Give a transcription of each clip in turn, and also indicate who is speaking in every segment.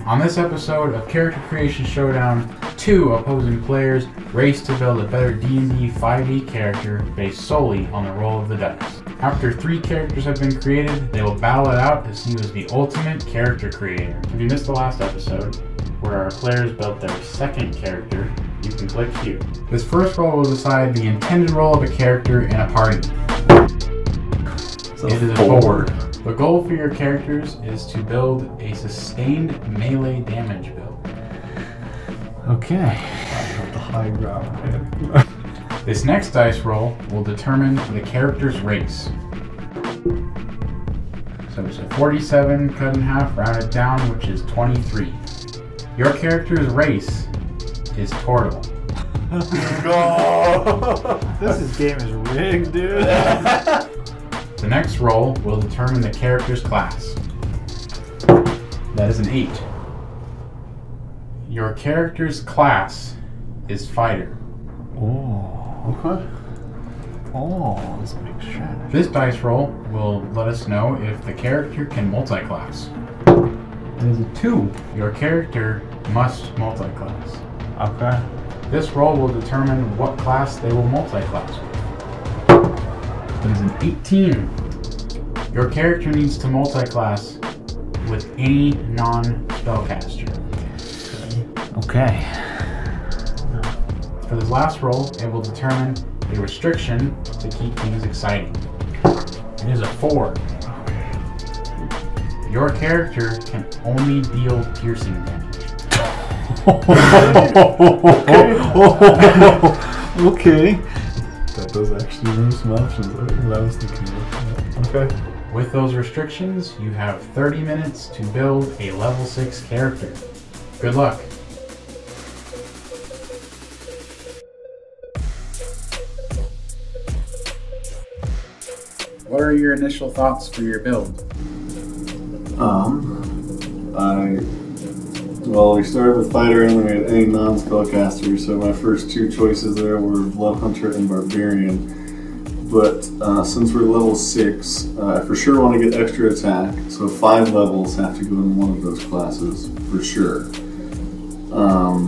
Speaker 1: On this episode of Character Creation Showdown, two opposing players race to build a better D&D 5e character based solely on the roll of the dice. After 3 characters have been created, they will battle it out to see who is the ultimate character creator. If you missed the last episode, where our players built their second character, you can click here. This first roll will decide the intended role of a character in a party. It is a 4. The goal for your characters is to build a sustained melee damage build.
Speaker 2: Okay. I got the high ground.
Speaker 1: This next dice roll will determine the character's race. So it's a 47 cut in half, rounded down, which is 23. Your character's race is Tortle.
Speaker 2: This game is rigged, dude.
Speaker 1: The next roll will determine the character's class. That is an 8. Your character's class is Fighter.
Speaker 2: Oh, okay. Oh, let's make strategy.
Speaker 1: This dice roll will let us know if the character can multi-class. It is a 2. Your character must multi-class.
Speaker 2: Okay.
Speaker 1: This roll will determine what class they will multi-class with. It is an 18. Your character needs to multi-class with any non-spellcaster.
Speaker 2: Okay.
Speaker 1: For this last roll, it will determine a restriction to keep things exciting. It is a 4. Your character can only deal piercing damage.
Speaker 2: Okay. That does actually remove some options. I was thinking about. Okay.
Speaker 1: With those restrictions, you have 30 minutes to build a level 6 character. Good luck. What are your initial thoughts for your build?
Speaker 3: Well, we started with Fighter and then we had any non-spellcaster, so my first 2 choices there were Blood Hunter and Barbarian. But since we're level 6, I for sure want to get extra attack, so 5 levels have to go in one of those classes, for sure. I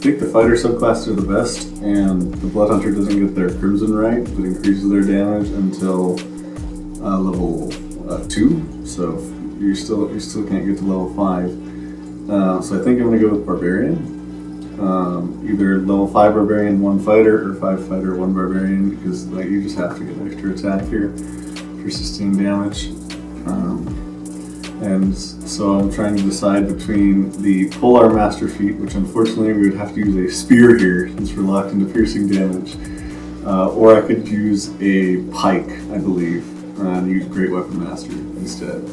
Speaker 3: think the Fighter subclasses are the best, and the Blood Hunter doesn't get their Crimson right, but increases their damage until level 2, so you still can't get to level 5. So I think I'm going to go with Barbarian. Either level 5 Barbarian, 1 Fighter, or 5 Fighter, 1 Barbarian, because like you just have to get extra attack here for sustained damage. And so I'm trying to decide between the Polearm Master Feat, which unfortunately we would have to use a spear here since we're locked into piercing damage, or I could use a pike, I believe, and use Great Weapon Master instead.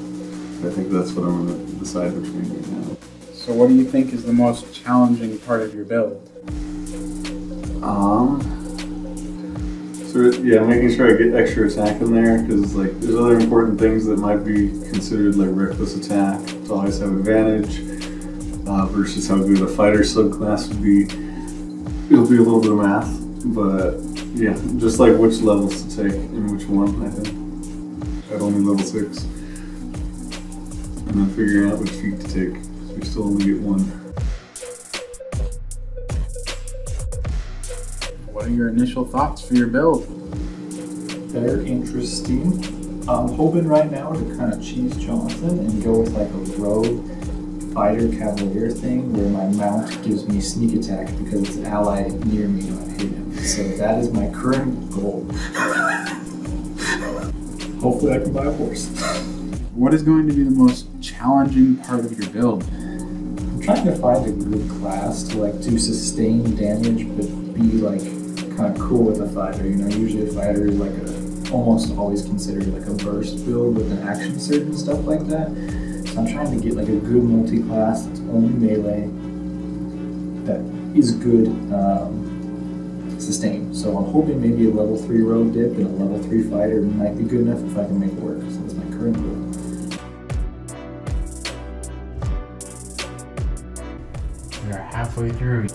Speaker 3: I think that's what I'm going to decide between right now.
Speaker 1: So what do you think is the most challenging part of your build?
Speaker 3: So yeah, making sure I get extra attack in there, because like there's other important things that might be considered like reckless attack to always have advantage, versus how good a Fighter subclass would be. It'll be a little bit of math, but yeah, just like which levels to take and which one, I think. At only level 6. And then figuring out which feat to take. We still only get 1.
Speaker 1: What are your initial thoughts for your build?
Speaker 4: Very interesting. I'm hoping right now to kind of cheese Jonathan and go with like a rogue fighter cavalier thing where my mount gives me sneak attack because it's an ally near me when I hit him. So that is my current goal. Hopefully I can buy a horse.
Speaker 1: What is going to be the most challenging part of your build?
Speaker 4: I'm trying to find a good class to like do sustained damage but be like kind of cool with a fighter. You know, usually a fighter is like almost always considered like a burst build with an action surge and stuff like that. So I'm trying to get like a good multi-class that's only melee that is good sustained. So I'm hoping maybe a level 3 rogue dip and a level 3 fighter might be good enough if I can make it work. So that's my current goal.
Speaker 1: We are halfway through.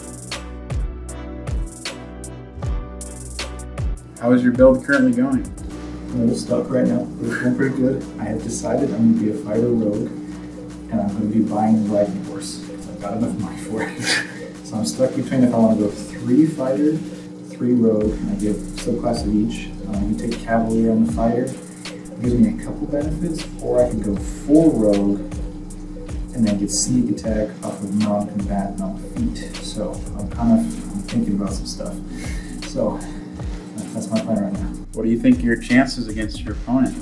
Speaker 1: How is your build currently going?
Speaker 4: I'm a little stuck right now, but it's going pretty good. I have decided I'm going to be a fighter rogue, and I'm going to be buying the riding horse because I've got enough money for it. So I'm stuck between if I want to go 3 fighter, 3 rogue, and I get subclass of each. You take Cavalier on the fighter, it gives me a couple benefits, or I could go 4 rogue and then get sneak attack off of non-combatant on feet. So I'm thinking about some stuff. So that's my plan right now.
Speaker 1: What do you think are your chances against your opponent?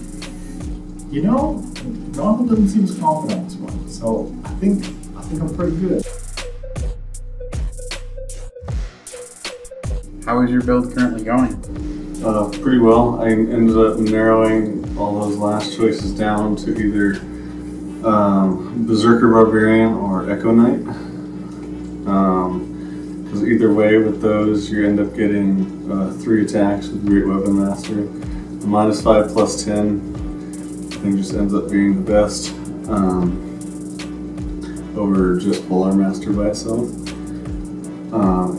Speaker 4: You know, Normal doesn't seem as confident on this one, so I think I'm pretty good.
Speaker 1: How is your build currently going?
Speaker 3: Pretty well. I ended up narrowing all those last choices down to either Berserker Barbarian or Echo Knight. Because either way with those, you end up getting 3 attacks with Great Weapon Master. The -5 +10 thing just ends up being the best over just Polar Master by itself.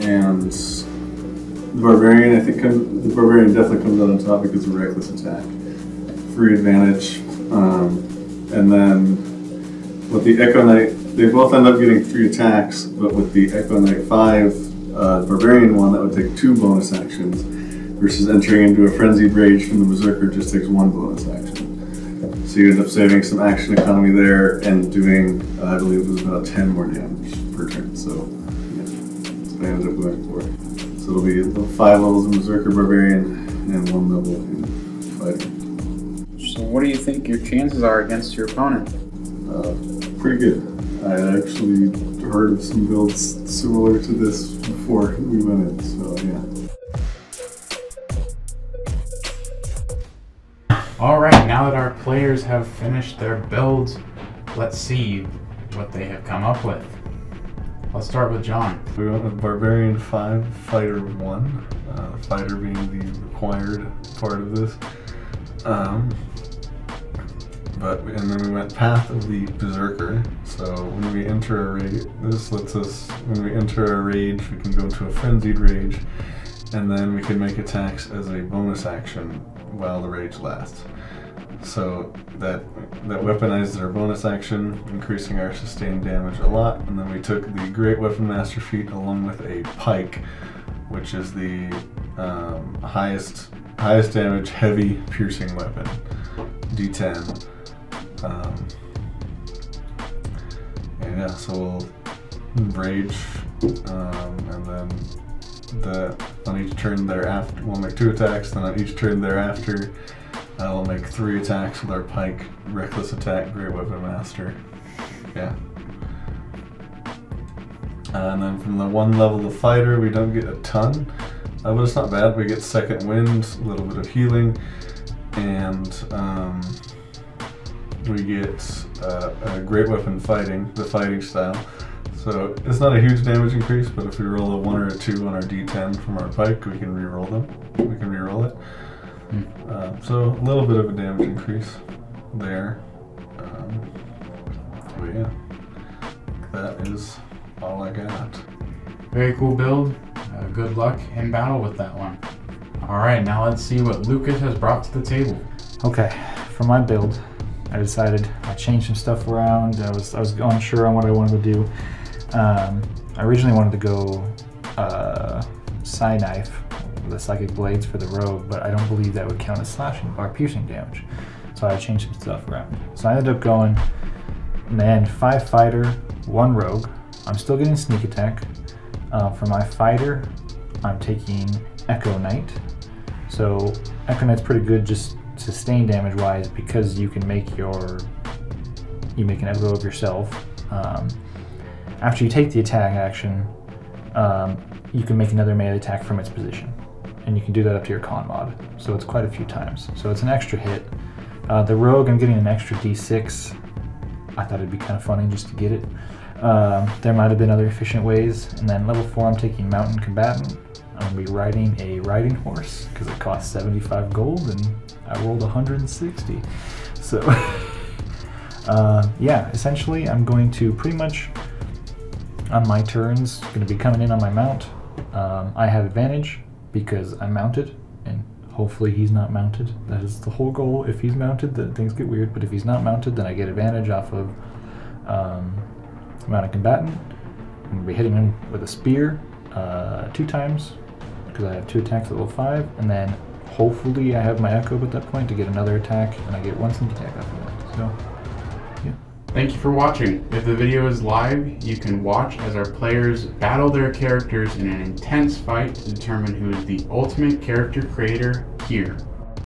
Speaker 3: And the Barbarian, I think the Barbarian definitely comes out on top because of Reckless Attack. Free advantage. And then with the Echo Knight, they both end up getting 3 attacks, but with the Echo Knight 5 Barbarian one, that would take 2 bonus actions, versus entering into a Frenzied Rage from the Berserker just takes 1 bonus action. So you end up saving some action economy there and doing, I believe it was about 10 more damage per turn. So yeah, that's what I ended up going for. So it'll be 5 levels in Berserker Barbarian and 1 level in Fighter.
Speaker 1: So what do you think your chances are against your opponent?
Speaker 3: Pretty good. I actually heard of some builds similar to this before we went in, so yeah.
Speaker 1: Alright, now that our players have finished their builds, let's see what they have come up with. Let's start with John.
Speaker 2: We went with Barbarian 5, Fighter 1, Fighter being the required part of this. And then we went Path of the Berserker. So when we enter a rage, this lets us, when we enter a rage, we can go to a Frenzied Rage, and then we can make attacks as a bonus action while the rage lasts. So that weaponizes our bonus action, increasing our sustained damage a lot. And then we took the Great Weapon Master feat along with a pike, which is the highest damage heavy piercing weapon, D10. And yeah, so we'll rage, and then on each turn thereafter, we'll make 2 attacks. Then on each turn thereafter, we'll make 3 attacks with our pike, Reckless Attack, Great Weapon Master. Yeah. And then from the 1 level of Fighter, we don't get a ton, but it's not bad. We get Second Wind, a little bit of healing, and we get a Great Weapon Fighting, the fighting style. So it's not a huge damage increase, but if we roll a 1 or a 2 on our D10 from our pike, we can re-roll them. We can re-roll it. So a little bit of a damage increase there. But yeah, that is all I got.
Speaker 1: Very cool build. Good luck in battle with that one. Alright, now let's see what Lucas has brought to the table.
Speaker 5: Okay, for my build, I decided I changed some stuff around. I was unsure on what I wanted to do. I originally wanted to go Psy Knife, the Psychic Blades for the Rogue, but I don't believe that would count as slashing or piercing damage. So I changed some stuff around. So I ended up going, man, 5 Fighter, 1 Rogue. I'm still getting Sneak Attack. For my Fighter, I'm taking Echo Knight. So Echo Knight's pretty good just sustain damage wise because you can make an echo of yourself. After you take the attack action, you can make another melee attack from its position, and you can do that up to your con mod, so it's quite a few times. So it's an extra hit. The Rogue, I'm getting an extra D6. I thought it'd be kind of funny just to get it. There might have been other efficient ways. And then level 4, I'm taking Mountain Combatant. I'm going to be riding a riding horse because it costs 75 gold and I rolled 160. So yeah, essentially I'm going to pretty much on my turns going to be coming in on my mount. I have advantage because I'm mounted, and hopefully he's not mounted. That is the whole goal. If he's mounted, then things get weird, but if he's not mounted, then I get advantage off of amount of combatant. I'm going to be hitting him with a spear 2 times because I have 2 attacks at level 5, and then hopefully I have my echo at that point to get another attack, and I get 1 sneak attack after that. So, yeah.
Speaker 1: Thank you for watching. If the video is live, you can watch as our players battle their characters in an intense fight to determine who is the ultimate character creator here.